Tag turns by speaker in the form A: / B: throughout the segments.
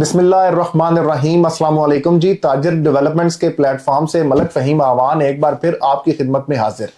A: बिस्मिल्लाहिर्रहमानिर्रहीम। अस्सलाम वालेकुम जी। ताजिर डेवलपमेंट्स के प्लेटफॉर्म से मलक फ़हीम आवान एक बार फिर आपकी खिदमत में हाजिर।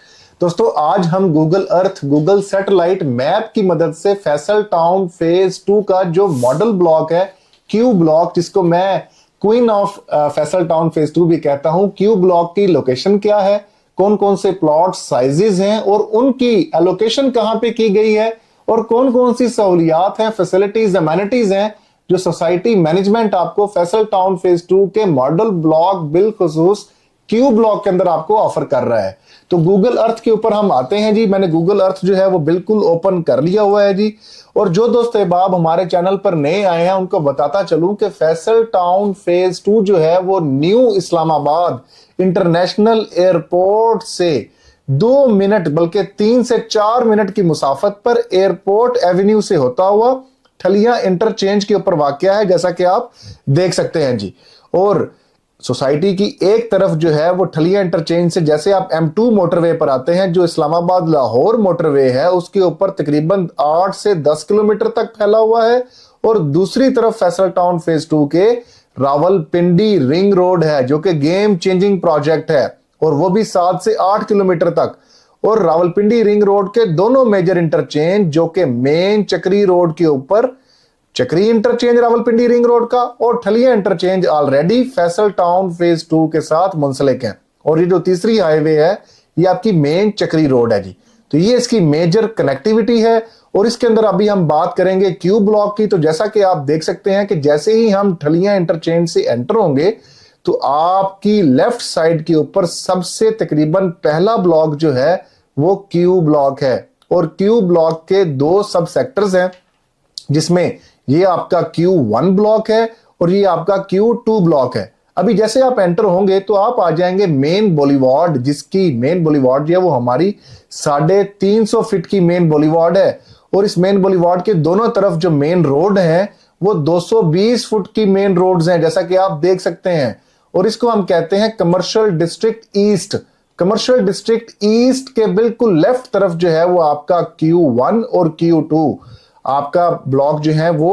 A: दोस्तों, आज हम Google Earth, Google satellite map की मदद से फैसल टाउन फेज 2 का जो मॉडल ब्लॉक है, क्यू ब्लॉक, जिसको मैं queen of Faisal town phase 2 भी कहता हूं, क्यू ब्लॉक की लोकेशन क्या है, कौन कौन से प्लॉट साइजेस हैं और उनकी एलोकेशन कहां पे की गई है और कौन कौन सी सहूलियात हैं, फैसिलिटीज, एमेनिटीज हैं जो सोसाइटी मैनेजमेंट आपको फैसल टाउन फेज 2 के मॉडल ब्लॉक बिलखुसूस क्यू ब्लॉक के अंदर आपको ऑफर कर रहा है। तो गूगल अर्थ के ऊपर हम आते हैं जी। मैंने गूगल अर्थ जो है वो बिल्कुल ओपन कर लिया हुआ है जी। और जो दोस्त अहबाब हमारे चैनल पर नए आए हैं उनको बताता चलूं कि फैसल टाउन फेज 2 जो है वो न्यू इस्लामाबाद इंटरनेशनल एयरपोर्ट से 2 मिनट बल्कि 3 से 4 मिनट की मुसाफत पर एयरपोर्ट एवेन्यू से होता हुआ ठलिया इंटरचेंज के ऊपर वाक़या है, जैसा कि आप देख सकते हैं जी। और सोसाइटी की एक तरफ जो है वो ठलिया इंटरचेंज से जैसे आप M2 मोटरवे पर आते हैं, जो इस्लामाबाद लाहौर मोटरवे है, उसके ऊपर तकरीबन 8 से 10 किलोमीटर तक फैला हुआ है। और दूसरी तरफ फैसल टाउन फेज 2 के रावलपिंडी रिंग रोड है, जो कि गेम चेंजिंग प्रोजेक्ट है, और वो भी 7 से 8 किलोमीटर तक। और रावलपिंडी रिंग रोड के दोनों मेजर इंटरचेंज, जो कि मेन चक्री रोड के ऊपर चक्री इंटरचेंज रावलपिंडी रिंग रोड का और ठलिया interchange already Faisal town phase 2 के साथ मुंसलिक है। और ये जो तीसरी हाईवे है ये आपकी मेन चक्री रोड है जी। तो ये इसकी मेजर कनेक्टिविटी है। और इसके अंदर अभी हम बात करेंगे क्यू ब्लॉक की। तो जैसा कि आप देख सकते हैं कि जैसे ही हम ठलिया इंटरचेंज से एंटर होंगे तो आपकी लेफ्ट साइड के ऊपर सबसे तकरीबन पहला ब्लॉक जो है वो क्यू ब्लॉक है। और क्यू ब्लॉक के 2 सब सेक्टर्स हैं, जिसमें ये आपका Q1 ब्लॉक है और ये आपका Q2 ब्लॉक है। अभी जैसे आप एंटर होंगे तो आप आ जाएंगे मेन बोलीवार्ड, जिसकी मेन बोलीवार्ड जो है वो हमारी 350 फीट की मेन बोलीवार्ड है। और इस मेन बोलीवार्ड के दोनों तरफ जो मेन रोड है वो 220 फुट की मेन रोड्स हैं, जैसा कि आप देख सकते हैं। और इसको हम कहते हैं commercial district east. Commercial district east के बिल्कुल लेफ्ट तरफ जो है वो आपका Q1 और Q2 आपका ब्लॉक जो है वो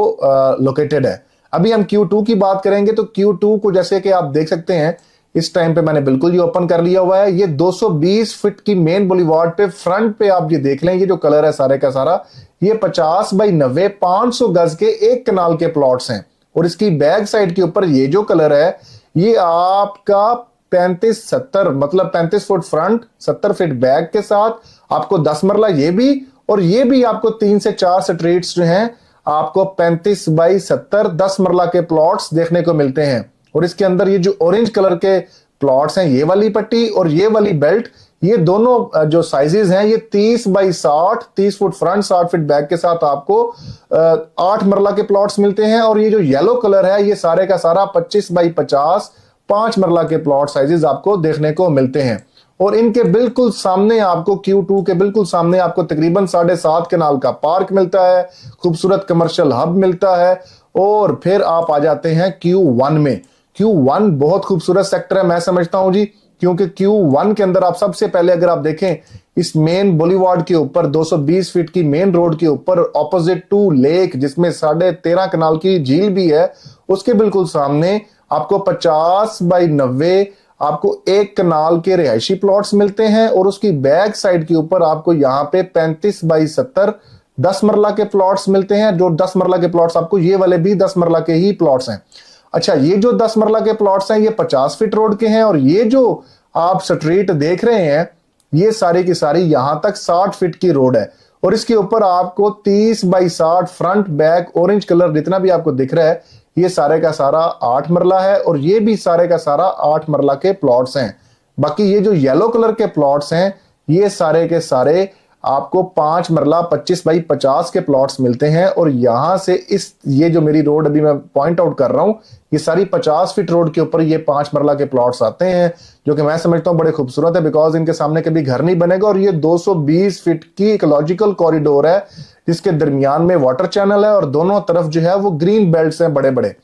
A: लोकेटेड है। अभी हम Q2 की बात करेंगे तो Q2 को जैसे कि आप देख सकते हैं इस टाइम पे मैंने बिल्कुल ये ओपन कर लिया हुआ है। ये 220 फीट की मेन बोलीवार्ड पे फ्रंट पे आप ये देख लें, ये जो कलर है सारे का सारा ये 50 बाई 90 500 गज के एक कनाल के प्लॉट्स हैं। और इसकी बैक साइड के ऊपर ये जो कलर है ये आपका 35-70 मतलब 35 फुट फ्रंट 70 फीट बैक के साथ आपको 10 मरला ये भी, और ये भी आपको 3 से 4 स्ट्रीट्स जो हैं आपको 35 बाई 70 10 मरला के प्लॉट्स देखने को मिलते हैं। और इसके अंदर ये जो ऑरेंज कलर के प्लॉट्स हैं, ये वाली पट्टी और ये वाली बेल्ट, ये दोनों जो साइजेस हैं ये 30 by 60 30 foot front 60 feet back के साथ आपको 8 मरला के प्लॉट्स मिलते हैं। और ये जो येलो कलर है ये सारे का सारा 25 बाई 50 5 मरला के प्लॉट साइजेस आपको देखने को मिलते हैं। और इनके बिल्कुल सामने आपको Q2 के बिल्कुल सामने आपको तकरीबन 7.5 कनाल का पार्क मिलता है, खूबसूरत कमर्शियल हब मिलता है। और फिर आप आ जाते हैं Q1 में। Q1 बहुत खूबसूरत सेक्टर है मैं समझता हूं जी, क्योंकि Q1 के अंदर आप सबसे पहले अगर आप देखें इस मेन बोलीवार्ड के ऊपर 220 फीट की मेन रोड के ऊपर ऑपोजिट टू लेक, जिसमें 13.5 कनाल की झील भी है, उसके बिल्कुल सामने आपको 50 बाई 90 आपको एक कनाल के रिहायशी प्लॉट्स मिलते हैं। और उसकी बैक साइड के ऊपर आपको यहाँ पे 35 बाई 70 10 मरला के प्लॉट्स मिलते हैं। जो 10 मरला के प्लॉट्स आपको ये वाले भी 10 मरला के ही प्लॉट्स हैं। अच्छा, ये जो 10 मरला के प्लॉट्स हैं ये 50 फीट रोड के हैं। और ये जो आप स्ट्रीट देख रहे हैं ये सारी की सारी यहां तक 60 फीट की रोड है। और इसके ऊपर आपको 30 by 60 front back orange colour जितना भी आपको दिख रहा है ये सारे का सारा 8 मरला है। और ये भी सारे का सारा 8 मरला के प्लॉट्स हैं। बाकी ये जो येलो कलर के प्लॉट्स हैं ये सारे के सारे आपको 5 मरला 25 बाई 50 के प्लॉट्स मिलते हैं। और यहां से इस ये जो मेरी रोड अभी मैं पॉइंट आउट कर रहा हूं ये सारी 50 फीट रोड के ऊपर ये 5 मरला के प्लॉट्स आते हैं, जो कि मैं समझता हूं बड़े खूबसूरत है, बिकॉज इनके सामने कभी घर नहीं बनेगा। और ये 220 फीट की इकोलॉजिकल कॉरिडोर है जिसके दरमियान में वाटर चैनल है और दोनों तरफ जो है वो ग्रीन बेल्ट्स हैं बड़े बड़े।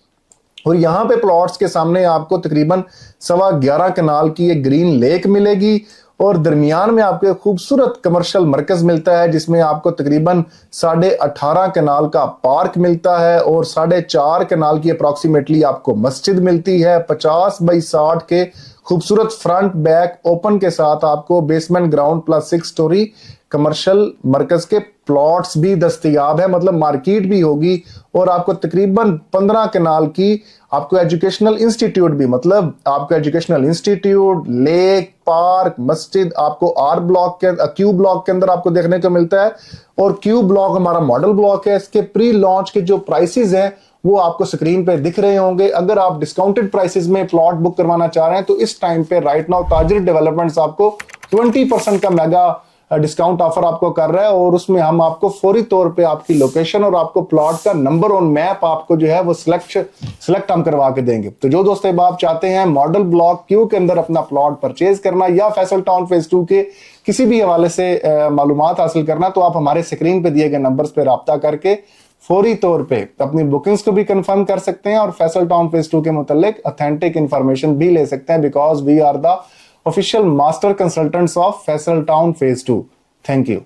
A: और यहाँ पे प्लॉट्स के सामने आपको तकरीबन 11.25 कनाल की एक ग्रीन लेक मिलेगी। और दरमियान में आपको खूबसूरत कमर्शियल मरकज मिलता है जिसमें आपको तकरीबन 18.5 कनाल का पार्क मिलता है और 4.5 कनाल की अप्रॉक्सीमेटली आपको मस्जिद मिलती है। 50x60 के खूबसूरत फ्रंट बैक ओपन के साथ आपको basement ground plus 6 story commercial मरकज के प्लॉट्स भी दस्तयाब है, मतलब मार्केट भी होगी। और आपको तकरीबन 15 कनाल की आपको एजुकेशनल इंस्टीट्यूट भी, मतलब आपको एजुकेशनल इंस्टीट्यूट, लेक, पार्क, मस्जिद आपको आर ब्लॉक के क्यू ब्लॉक के अंदर आपको देखने को मिलता है। और क्यू ब्लॉक हमारा मॉडल ब्लॉक है। इसके प्री लॉन्च के जो प्राइसेस हैं वो आपको स्क्रीन पे दिख रहे होंगे। अगर आप डिस्काउंटेड प्राइसेस में प्लॉट बुक करवाना चाह रहे हैं तो इस टाइम पे राइट नाउ ताजिर डेवलपमेंट्स आपको 20% का मेगा डिस्काउंट ऑफर आपको कर रहा है और उसमें हम आपको फौरी तौर पे आपकी लोकेशन और आपको प्लॉट का नंबर ऑन मैप आपको जो है वो सिलेक्ट हम करवा के देंगे। तो जो दोस्तों आप चाहते हैं मॉडल ब्लॉक क्यू के अंदर अपना प्लॉट परचेज करना या फैसल टाउन फेज 2 के किसी भी हवाले से मालूमात हासिल करना, तो आप हमारे स्क्रीन पे दिए गए नंबर्स पे राब्ता करके फौरी तौर पे अपनी बुकिंग्स को भी कंफर्म कर सकते हैं और फैसल टाउन फेज 2 के मुतालिक ऑथेंटिक इंफॉर्मेशन भी ले सकते हैं, because we are the official master consultants of Faisal Town Phase 2. Thank you.